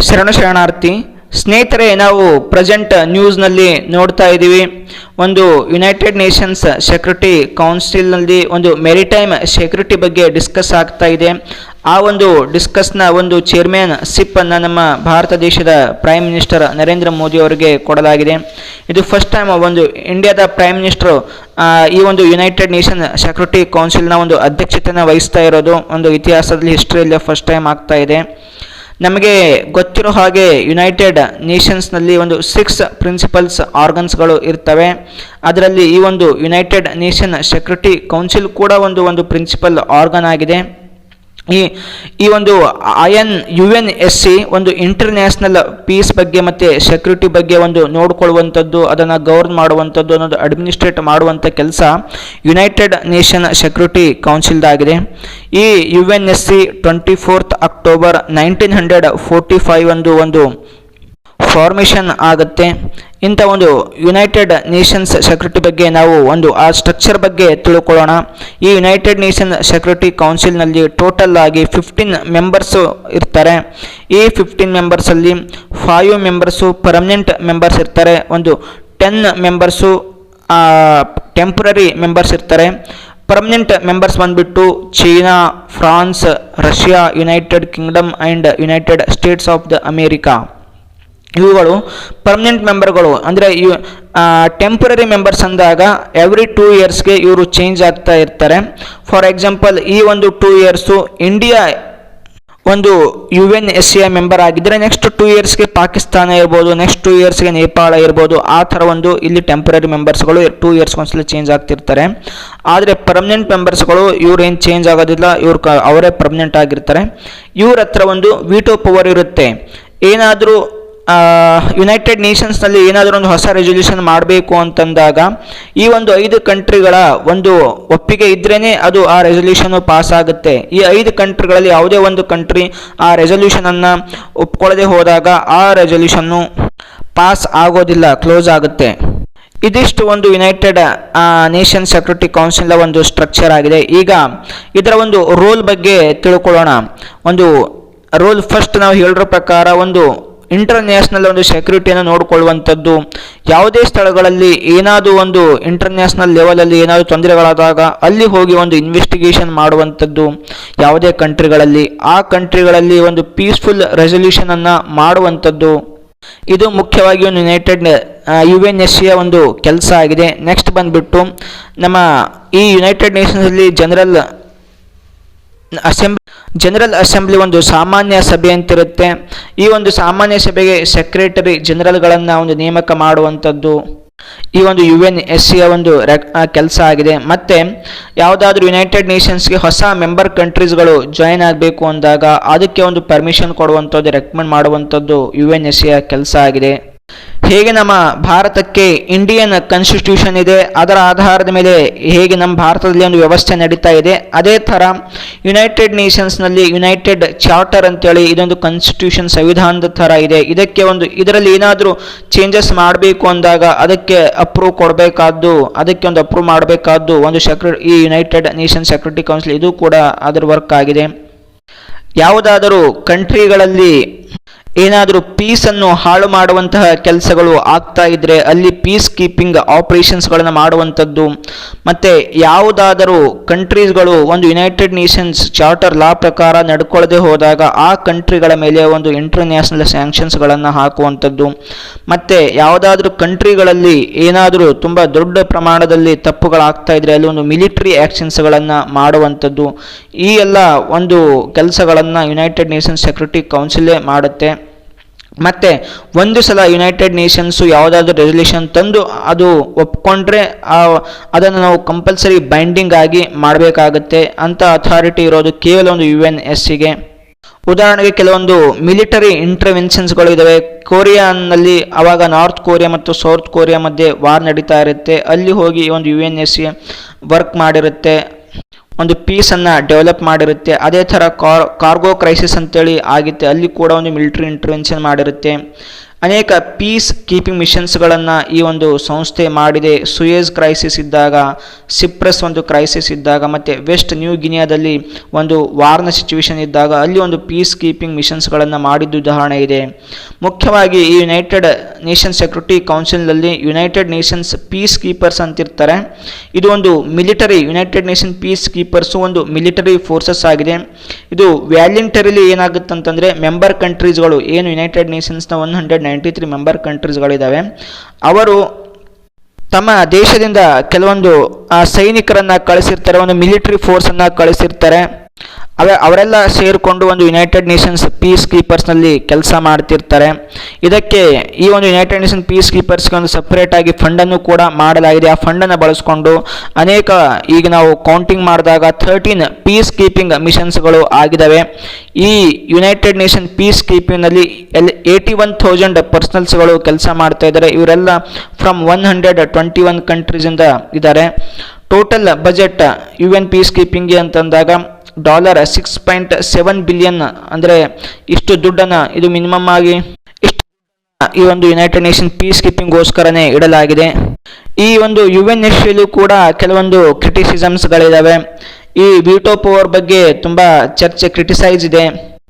ಶರಣಾರ್ಥಿ ಸ್ನೇಹಿತರೆ, ನಾವು ಪ್ರೆಸೆಂಟ್ ನ್ಯೂಸ್ನಲ್ಲಿ ನೋಡ್ತಾ ಇದ್ದೀವಿ. ಒಂದು ಯುನೈಟೆಡ್ ನೇಷನ್ಸ್ ಸೆಕ್ಯೂರಿಟಿ ಕೌನ್ಸಿಲ್ನಲ್ಲಿ ಒಂದು ಮೆರಿಟೈಮ್ ಸೆಕ್ಯೂರಿಟಿ ಬಗ್ಗೆ ಡಿಸ್ಕಸ್ ಆಗ್ತಾ ಇದೆ. ಆ ಒಂದು ಡಿಸ್ಕಸ್ನ ಒಂದು ಚೇರ್ಮನ್ ಸಿಪ್ ಅನ್ನು ನಮ್ಮ ಭಾರತ ದೇಶದ ಪ್ರೈಮ್ ಮಿನಿಸ್ಟರ್ ನರೇಂದ್ರ ಮೋದಿ ಅವರಿಗೆ ಕೊಡಲಾಗಿದೆ. ಇದು ಫಸ್ಟ್ ಟೈಮ್ ಒಂದು ಇಂಡಿಯಾದ ಪ್ರೈಮ್ ಮಿನಿಸ್ಟರ್ ಈ ಒಂದು ಯುನೈಟೆಡ್ ನೇಷನ್ ಸೆಕ್ಯೂರಿಟಿ ಕೌನ್ಸಿಲ್ನ ಒಂದು ಅಧ್ಯಕ್ಷತೆಯನ್ನು ವಹಿಸ್ತಾ ಇರೋದು ಒಂದು ಇತಿಹಾಸದಲ್ಲಿ ಹಿಸ್ಟ್ರಿಯಲ್ಲಿ ಫಸ್ಟ್ ಟೈಮ್ ಆಗ್ತಾ ಇದೆ. ನಮಗೆ ಗೊತ್ತಿರೋ ಹಾಗೆ ಯುನೈಟೆಡ್ ನೇಷನ್ಸ್ನಲ್ಲಿ ಒಂದು 6 ಪ್ರಿನ್ಸಿಪಲ್ಸ್ ಆರ್ಗನ್ಸ್ಗಳು ಇರ್ತವೆ. ಅದರಲ್ಲಿ ಈ ಒಂದು ಯುನೈಟೆಡ್ ನೇಷನ್ ಸೆಕ್ಯೂರಿಟಿ ಕೌನ್ಸಿಲ್ ಕೂಡ ಒಂದು ಪ್ರಿನ್ಸಿಪಲ್ ಆರ್ಗನ್ ಆಗಿದೆ. ಈ ಒಂದು UNSC ಒಂದು ಇಂಟರ್ನ್ಯಾಷನಲ್ ಪೀಸ್ ಬಗ್ಗೆ ಮತ್ತು ಸೆಕ್ಯೂರಿಟಿ ಬಗ್ಗೆ ಒಂದು ನೋಡ್ಕೊಳ್ಳುವಂಥದ್ದು, ಅದನ್ನು ಗವರ್ನ್ ಮಾಡುವಂಥದ್ದು, ಅನ್ನೋದು ಅಡ್ಮಿನಿಸ್ಟ್ರೇಟ್ ಮಾಡುವಂಥ ಕೆಲಸ ಯುನೈಟೆಡ್ ನೇಷನ್ ಸೆಕ್ಯೂರಿಟಿ ಕೌನ್ಸಿಲ್ದಾಗಿದೆ. ಈ UNSC 24 ಅಕ್ಟೋಬರ್ 1945 ಒಂದು ಫಾರ್ಮೇಷನ್ ಆಗುತ್ತೆ. ಇಂಥ ಒಂದು ಯುನೈಟೆಡ್ ನೇಷನ್ಸ್ ಸೆಕ್ಯೂರಿಟಿ ಬಗ್ಗೆ ನಾವು ಆ ಸ್ಟ್ರಕ್ಚರ್ ಬಗ್ಗೆ ತಿಳ್ಕೊಳ್ಳೋಣ. ಈ ಯುನೈಟೆಡ್ ನೇಷನ್ ಸೆಕ್ಯೂರಿಟಿ ಕೌನ್ಸಿಲ್ನಲ್ಲಿ ಟೋಟಲ್ ಆಗಿ 15 ಮೆಂಬರ್ಸು ಇರ್ತಾರೆ. ಈ 15 ಮೆಂಬರ್ಸಲ್ಲಿ 5 ಮೆಂಬರ್ಸು ಪರ್ಮನೆಂಟ್ ಮೆಂಬರ್ಸ್ ಇರ್ತಾರೆ, 10 ಮೆಂಬರ್ಸು ಟೆಂಪ್ರರಿ ಮೆಂಬರ್ಸ್ ಇರ್ತಾರೆ. ಪರ್ಮನೆಂಟ್ ಮೆಂಬರ್ಸ್ ಬಂದುಬಿಟ್ಟು China, France, Russia, United Kingdom and United States of the America. ಇವುಗಳು ಪರ್ಮನೆಂಟ್ ಮೆಂಬರ್ಗಳು. ಅಂದರೆ ಟೆಂಪರರಿ ಮೆಂಬರ್ಸ್ ಅಂದಾಗ ಎವ್ರಿ 2 ಇಯರ್ಸ್ಗೆ ಇವರು ಚೇಂಜ್ ಆಗ್ತಾ ಇರ್ತಾರೆ. ಫಾರ್ ಎಕ್ಸಾಂಪಲ್, ಈ ಒಂದು 2 ಇಯರ್ಸು ಇಂಡಿಯಾ ಒಂದು UNSC ಮೆಂಬರ್ ಆಗಿದ್ದರೆ ನೆಕ್ಸ್ಟ್ 2 ಇಯರ್ಸ್ಗೆ ಪಾಕಿಸ್ತಾನ ಇರ್ಬೋದು, ನೆಕ್ಸ್ಟ್ 2 ಇಯರ್ಸ್ಗೆ ನೇಪಾಳ ಇರ್ಬೋದು. ಆ ಥರ ಇಲ್ಲಿ ಟೆಂಪರರಿ ಮೆಂಬರ್ಸ್ಗಳು 2 ಇಯರ್ಸ್ಗೆ ಒಂದ್ಸಲ ಚೇಂಜ್ ಆಗ್ತಿರ್ತಾರೆ. ಆದರೆ ಪರ್ಮನೆಂಟ್ ಮೆಂಬರ್ಸ್ಗಳು ಇವ್ರು ಏನು ಚೇಂಜ್ ಆಗೋದಿಲ್ಲ, ಅವರೇ ಪರ್ಮನೆಂಟ್ ಆಗಿರ್ತಾರೆ. ಇವ್ರ ಹತ್ರ ವೀಟೋ ಪವರ್ ಇರುತ್ತೆ. ಏನಾದರೂ ಯುನೈಟೆಡ್ ನೇಷನ್ಸ್ನಲ್ಲಿ ಏನಾದರೂ ಒಂದು ಹೊಸ ರೆಸೊಲ್ಯೂಷನ್ ಮಾಡಬೇಕು ಅಂತಂದಾಗ ಈ 5 ಕಂಟ್ರಿಗಳ ಒಪ್ಪಿಗೆ ಇದ್ರೇ ಅದು ಆ ರೆಸೊಲ್ಯೂಷನ್ ಪಾಸ್ ಆಗುತ್ತೆ. ಈ 5 ಕಂಟ್ರಿಗಳಲ್ಲಿ ಯಾವುದೇ ಒಂದು ಕಂಟ್ರಿ ಆ ರೆಸೊಲ್ಯೂಷನನ್ನು ಒಪ್ಕೊಳ್ಳದೆ ಹೋದಾಗ ಆ ರೆಸೊಲ್ಯೂಷನ್ನು ಪಾಸ್ ಆಗೋದಿಲ್ಲ, ಕ್ಲೋಸ್ ಆಗುತ್ತೆ. ಇದಿಷ್ಟು ಯುನೈಟೆಡ್ ನೇಷನ್ ಸೆಕ್ಯೂರಿಟಿ ಕೌನ್ಸಿಲ್ನ ಸ್ಟ್ರಕ್ಚರ್ ಆಗಿದೆ. ಈಗ ಇದರ ರೋಲ್ ಬಗ್ಗೆ ತಿಳ್ಕೊಳ್ಳೋಣ. ರೋಲ್ ಫಸ್ಟ್ ನಾವು ಹೇಳಿರೋ ಪ್ರಕಾರ ಇಂಟರ್ನ್ಯಾಷನಲ್ ಸೆಕ್ಯೂರಿಟಿಯನ್ನು ನೋಡಿಕೊಳ್ಳುವಂಥದ್ದು. ಯಾವುದೇ ಸ್ಥಳಗಳಲ್ಲಿ ಏನಾದರೂ ಇಂಟರ್ನ್ಯಾಷನಲ್ ಲೆವೆಲಲ್ಲಿ ಏನಾದರೂ ತೊಂದರೆಗಳಾದಾಗ ಅಲ್ಲಿ ಹೋಗಿ ಇನ್ವೆಸ್ಟಿಗೇಷನ್ ಮಾಡುವಂಥದ್ದು. ಯಾವುದೇ ಕಂಟ್ರಿಗಳಲ್ಲಿ ಆ ಕಂಟ್ರಿಗಳಲ್ಲಿ ಪೀಸ್ಫುಲ್ ರೆಸೊಲ್ಯೂಷನನ್ನು ಮಾಡುವಂಥದ್ದು. ಇದು ಮುಖ್ಯವಾಗಿ ಯುನೈಟೆಡ್ UNSC ಕೆಲಸ ಆಗಿದೆ. ನೆಕ್ಸ್ಟ್ ಬಂದುಬಿಟ್ಟು ನಮ್ಮ ಈ ಯುನೈಟೆಡ್ ನೇಷನ್ಸಲ್ಲಿ ಜನರಲ್ ಅಸೆಂಬ್ಲಿ ಸಾಮಾನ್ಯ ಸಭೆ ಅಂತಿರುತ್ತೆ. ಈ ಸಾಮಾನ್ಯ ಸಭೆಗೆ ಸೆಕ್ರೆಟರಿ ಜನರಲ್ಗಳನ್ನು ನೇಮಕ ಮಾಡುವಂಥದ್ದು ಈ UNSC ಕೆಲಸ ಆಗಿದೆ. ಮತ್ತು ಯಾವುದಾದ್ರೂ ಯುನೈಟೆಡ್ ನೇಷನ್ಸ್ಗೆ ಹೊಸ ಮೆಂಬರ್ ಕಂಟ್ರೀಸ್ಗಳು ಜಾಯಿನ್ ಆಗಬೇಕು ಅಂದಾಗ ಅದಕ್ಕೆ ಪರ್ಮಿಷನ್ ಕೊಡುವಂಥದ್ದು, ರೆಕಮೆಂಡ್ ಮಾಡುವಂಥದ್ದು UNSC ಕೆಲಸ ಆಗಿದೆ. ಹೇಗೆ ನಮ್ಮ ಭಾರತಕ್ಕೆ ಇಂಡಿಯನ್ ಕಾನ್ಸ್ಟಿಟ್ಯೂಷನ್ ಇದೆ, ಅದರ ಆಧಾರದ ಮೇಲೆ ಹೇಗೆ ನಮ್ಮ ಭಾರತದಲ್ಲಿ ವ್ಯವಸ್ಥೆ ನಡೀತಾ ಇದೆ, ಅದೇ ಥರ ಯುನೈಟೆಡ್ ನೇಷನ್ಸ್ನಲ್ಲಿ ಯುನೈಟೆಡ್ ಚಾರ್ಟರ್ ಅಂತೇಳಿ ಇದೊಂದು ಕಾನ್ಸ್ಟಿಟ್ಯೂಷನ್ ಸಂವಿಧಾನದ ಥರ ಇದೆ. ಇದರಲ್ಲಿ ಏನಾದರೂ ಚೇಂಜಸ್ ಮಾಡಬೇಕು ಅಂದಾಗ ಅದಕ್ಕೆ ಅಪ್ರೂವ್ ಕೊಡಬೇಕಾದ್ದು, ಅದಕ್ಕೆ ಅಪ್ರೂವ್ ಮಾಡಬೇಕಾದ್ದು ಈ ಯುನೈಟೆಡ್ ನೇಷನ್ ಸೆಕ್ಯೂರಿಟಿ ಕೌನ್ಸಿಲ್, ಇದು ಕೂಡ ಅದರ ವರ್ಕ್ ಆಗಿದೆ. ಯಾವುದಾದರೂ ಕಂಟ್ರಿಗಳಲ್ಲಿ ಏನಾದರೂ ಪೀಸನ್ನು ಹಾಳು ಮಾಡುವಂತಹ ಕೆಲಸಗಳು ಆಗ್ತಾ ಇದ್ದರೆ ಅಲ್ಲಿ ಪೀಸ್ ಕೀಪಿಂಗ್ ಆಪರೇಷನ್ಸ್ಗಳನ್ನು ಮಾಡುವಂಥದ್ದು. ಮತ್ತು ಯಾವುದಾದರೂ ಕಂಟ್ರೀಸ್ಗಳು ಯುನೈಟೆಡ್ ನೇಷನ್ಸ್ ಚಾರ್ಟರ್ ಲಾ ಪ್ರಕಾರ ನಡ್ಕೊಳ್ಳದೆ ಹೋದಾಗ ಆ ಕಂಟ್ರಿಗಳ ಮೇಲೆ ಇಂಟರ್ನ್ಯಾಷನಲ್ ಸ್ಯಾಂಕ್ಷನ್ಸ್ಗಳನ್ನು ಹಾಕುವಂಥದ್ದು. ಮತ್ತು ಯಾವುದಾದ್ರೂ ಕಂಟ್ರಿಗಳಲ್ಲಿ ಏನಾದರೂ ತುಂಬ ದೊಡ್ಡ ಪ್ರಮಾಣದಲ್ಲಿ ತಪ್ಪುಗಳಾಗ್ತಾ ಇದ್ದರೆ ಅಲ್ಲಿ ಮಿಲಿಟರಿ ಆ್ಯಕ್ಷನ್ಸ್ಗಳನ್ನು ಮಾಡುವಂಥದ್ದು. ಈ ಎಲ್ಲ ಕೆಲಸಗಳನ್ನು ಯುನೈಟೆಡ್ ನೇಷನ್ಸ್ ಸೆಕ್ಯೂರಿಟಿ ಕೌನ್ಸಿಲೇ ಮಾಡುತ್ತೆ. ಮತ್ತು ಒಂದು ಸಲ ಯುನೈಟೆಡ್ ನೇಷನ್ಸು ಯಾವುದಾದ್ರೂ ರೆಸೊಲ್ಯೂಷನ್ ತಂದು ಅದು ಒಪ್ಕೊಂಡ್ರೆ ಅದನ್ನು ನಾವು ಕಂಪಲ್ಸರಿ ಬೈಂಡಿಂಗ್ ಆಗಿ ಮಾಡಬೇಕಾಗತ್ತೆ. ಅಂಥ ಅಥಾರಿಟಿ ಇರೋದು ಕೇವಲ UNSCಗೆ. ಉದಾಹರಣೆಗೆ ಕೆಲವೊಂದು ಮಿಲಿಟರಿ ಇಂಟರ್ವೆನ್ಷನ್ಸ್ಗಳು ಇದ್ದಾವೆ. ಕೊರಿಯಾನಲ್ಲಿ ಆವಾಗ ನಾರ್ತ್ ಕೊರಿಯಾ ಮತ್ತು ಸೌತ್ ಕೊರಿಯಾ ಮಧ್ಯೆ ವಾರ್ ನಡೀತಾ ಇರುತ್ತೆ. ಅಲ್ಲಿ ಹೋಗಿ UNSC ವರ್ಕ್ ಮಾಡಿರುತ್ತೆ, ಪೀಸನ್ನು ಡೆವಲಪ್ ಮಾಡಿರುತ್ತೆ. ಅದೇ ಥರ ಕಾರ್ಗೋ ಕ್ರೈಸಿಸ್ ಅಂತೇಳಿ ಆಗಿತ್ತೆ, ಅಲ್ಲಿ ಕೂಡ ಮಿಲಿಟರಿ ಇಂಟರ್ವೆನ್ಷನ್ ಮಾಡಿರುತ್ತೆ. ಅನೇಕ ಪೀಸ್ ಕೀಪಿಂಗ್ ಮಿಷನ್ಸ್ಗಳನ್ನು ಈ ಒಂದು ಸಂಸ್ಥೆ ಮಾಡಿದೆ. ಸುಯೇಜ್ ಕ್ರೈಸಿಸ್ ಇದ್ದಾಗ, ಸಿಪ್ರಸ್ ಒಂದು ಕ್ರೈಸಿಸ್ ಇದ್ದಾಗ, ಮತ್ತು ವೆಸ್ಟ್ ನ್ಯೂ ಗಿನಿಯಾದಲ್ಲಿ ಒಂದು ವಾರ್ನ ಸಿಚುವೇಶನ್ ಇದ್ದಾಗ ಅಲ್ಲಿ ಒಂದು ಪೀಸ್ ಕೀಪಿಂಗ್ ಮಿಷನ್ಸ್ಗಳನ್ನು ಮಾಡಿದ್ದು ಉದಾಹರಣೆ ಇದೆ. ಮುಖ್ಯವಾಗಿ ಈ ಯುನೈಟೆಡ್ ನೇಷನ್ಸ್ ಸೆಕ್ಯೂರಿಟಿ ಕೌನ್ಸಿಲ್ನಲ್ಲಿ ಯುನೈಟೆಡ್ ನೇಷನ್ಸ್ ಪೀಸ್ ಕೀಪರ್ಸ್ ಅಂತಿರ್ತಾರೆ. ಇದು ಒಂದು military, united nation peacekeepers ಒಂದು ಮಿಲಿಟರಿ ಫೋರ್ಸಸ್ ಆಗಿದೆ. ಇದು ವ್ಯಾಲಿಂಟರಿಲಿ ಏನಾಗುತ್ತಂತಂದರೆ ಮೆಂಬರ್ ಕಂಟ್ರೀಸ್ಗಳು ಏನು ಯುನೈಟೆಡ್ ನೇಷನ್ಸ್ನ 193 ಮೆಂಬರ್ ಕಂಟ್ರೀಸ್ಗಳಿದ್ದಾವೆ, ಅವರು ತಮ್ಮ ದೇಶದಿಂದ ಕೆಲವೊಂದು ಸೈನಿಕರನ್ನು ಕಳಿಸಿರ್ತಾರೆ, ಒಂದು ಮಿಲಿಟರಿ ಫೋರ್ಸನ್ನು ಕಳಿಸಿರ್ತಾರೆ. ಅವರೆಲ್ಲ ಸೇರಿಕೊಂಡು ಒಂದು ಯುನೈಟೆಡ್ ನೇಷನ್ಸ್ ಪೀಸ್ ಕೀಪರ್ಸ್ನಲ್ಲಿ ಕೆಲಸ ಮಾಡ್ತಿರ್ತಾರೆ. ಇದಕ್ಕೆ ಈ ಒಂದು ಯುನೈಟೆಡ್ ನೇಷನ್ ಪೀಸ್ ಕೀಪರ್ಸ್ಗೆ ಒಂದು ಸಪ್ರೇಟಾಗಿ ಫಂಡನ್ನು ಕೂಡ ಮಾಡಲಾಗಿದೆ. ಆ ಫಂಡನ್ನು ಬಳಸ್ಕೊಂಡು ಅನೇಕ, ಈಗ ನಾವು ಕೌಂಟಿಂಗ್ ಮಾಡಿದಾಗ 13 ಪೀಸ್ ಕೀಪಿಂಗ್ ಮಿಷನ್ಸ್ಗಳು ಆಗಿದ್ದಾವೆ. ಈ ಯುನೈಟೆಡ್ ನೇಷನ್ ಪೀಸ್ ಕೀಪಿಂಗ್ನಲ್ಲಿ 81,000 ಪರ್ಸನಲ್ಸ್ಗಳು ಕೆಲಸ ಮಾಡ್ತಾ ಇದ್ದಾರೆ. ಇವರೆಲ್ಲ ಫ್ರಮ್ 121 ಕಂಟ್ರೀಸಿಂದ ಇದ್ದಾರೆ. ಟೋಟಲ್ ಬಜೆಟ್ UN ಪೀಸ್ ಕೀಪಿಂಗ್ಗೆ ಅಂತಂದಾಗ $6.7 ಬಿಲಿಯನ್, ಅಂದರೆ ಇಷ್ಟು ದುಡ್ಡನ್ನು, ಇದು ಮಿನಿಮಮ್ ಆಗಿ ಇಷ್ಟು ಈ ಒಂದು ಯುನೈಟೆಡ್ ನೇಷನ್ ಪೀಸ್ ಕೀಪಿಂಗ್ಗೋಸ್ಕರನೇ ಇಡಲಾಗಿದೆ. ಈ ಒಂದು UNSCಯಲ್ಲೂ ಕೂಡ ಕೆಲವೊಂದು ಕ್ರಿಟಿಸಿಸಮ್ಸ್ಗಳಿದ್ದಾವೆ. ಈ ವಿಟೋ ಪವರ್ ಬಗ್ಗೆ ತುಂಬ ಚರ್ಚೆ, ಕ್ರಿಟಿಸೈಸ್ ಇದೆ.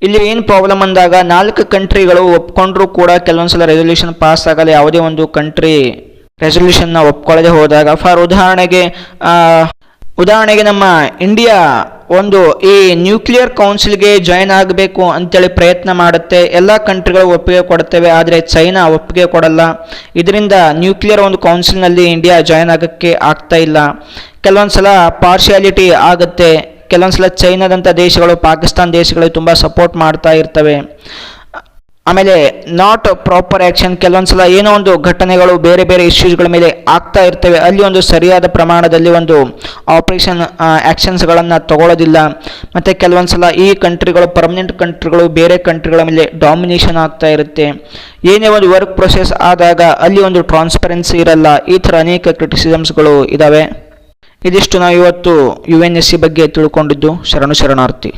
ಇಲ್ಲಿ ಏನು ಪ್ರಾಬ್ಲಮ್ ಅಂದಾಗ 4 ಕಂಟ್ರಿಗಳು ಒಪ್ಕೊಂಡ್ರೂ ಕೂಡ ಕೆಲವೊಂದ್ಸಲ ರೆಸೊಲ್ಯೂಷನ್ ಪಾಸ್ ಆಗಲ್ಲ. ಯಾವುದೇ ಒಂದು ಕಂಟ್ರಿ ರೆಸೊಲ್ಯೂಷನ್ನ ಒಪ್ಕೊಳ್ಳದೆ ಹೋದಾಗ, ಉದಾಹರಣೆಗೆ ನಮ್ಮ ಇಂಡಿಯಾ ಒಂದು ಈ ನ್ಯೂಕ್ಲಿಯರ್ ಕೌನ್ಸಿಲ್ಗೆ ಜಾಯ್ನ್ ಆಗಬೇಕು ಅಂತೇಳಿ ಪ್ರಯತ್ನ ಮಾಡುತ್ತೆ. ಎಲ್ಲ ಕಂಟ್ರಿಗಳು ಒಪ್ಪಿಗೆ ಕೊಡುತ್ತವೆ, ಆದರೆ ಚೈನಾ ಒಪ್ಪಿಗೆ ಕೊಡಲ್ಲ. ಇದರಿಂದ ನ್ಯೂಕ್ಲಿಯರ್ ಒಂದು ಕೌನ್ಸಿಲ್ನಲ್ಲಿ ಇಂಡಿಯಾ ಜಾಯ್ನ್ ಆಗೋಕ್ಕೆ ಆಗ್ತಾ ಇಲ್ಲ. ಕೆಲವೊಂದು ಸಲ ಪಾರ್ಶಿಯಾಲಿಟಿ ಆಗುತ್ತೆ. ಕೆಲವೊಂದು ಸಲ ಚೈನಾದಂಥ ದೇಶಗಳು ಪಾಕಿಸ್ತಾನ ದೇಶಗಳಿಗೆ ತುಂಬ ಸಪೋರ್ಟ್ ಮಾಡ್ತಾ ಇರ್ತವೆ. ಆಮೇಲೆ ನಾಟ್ ಪ್ರಾಪರ್ ಆ್ಯಕ್ಷನ್, ಕೆಲವೊಂದು ಸಲ ಏನೋ ಒಂದು ಘಟನೆಗಳು ಬೇರೆ ಬೇರೆ ಇಶ್ಯೂಸ್ಗಳ ಮೇಲೆ ಆಗ್ತಾ ಇರ್ತವೆ. ಅಲ್ಲಿ ಒಂದು ಸರಿಯಾದ ಪ್ರಮಾಣದಲ್ಲಿ ಒಂದು ಆಪರೇಷನ್ ಆ್ಯಕ್ಷನ್ಸ್ಗಳನ್ನು ತಗೊಳ್ಳೋದಿಲ್ಲ. ಮತ್ತು ಕೆಲವೊಂದು ಸಲ ಈ ಕಂಟ್ರಿಗಳು, ಪರ್ಮನೆಂಟ್ ಕಂಟ್ರಿಗಳು ಬೇರೆ ಕಂಟ್ರಿಗಳ ಮೇಲೆ ಡಾಮಿನೇಷನ್ ಆಗ್ತಾ ಇರುತ್ತೆ. ಏನೇ ಒಂದು ವರ್ಕ್ ಪ್ರೊಸೆಸ್ ಆದಾಗ ಅಲ್ಲಿ ಒಂದು ಟ್ರಾನ್ಸ್ಪರೆನ್ಸಿ ಇರಲ್ಲ. ಈ ಥರ ಅನೇಕ ಕ್ರಿಟಿಸಿಸಮ್ಸ್ಗಳು ಇದ್ದಾವೆ. ಇದಿಷ್ಟು ನಾವು ಇವತ್ತು UNSC ಬಗ್ಗೆ ತಿಳ್ಕೊಂಡಿದ್ದು. ಶರಣಾರ್ಥಿ.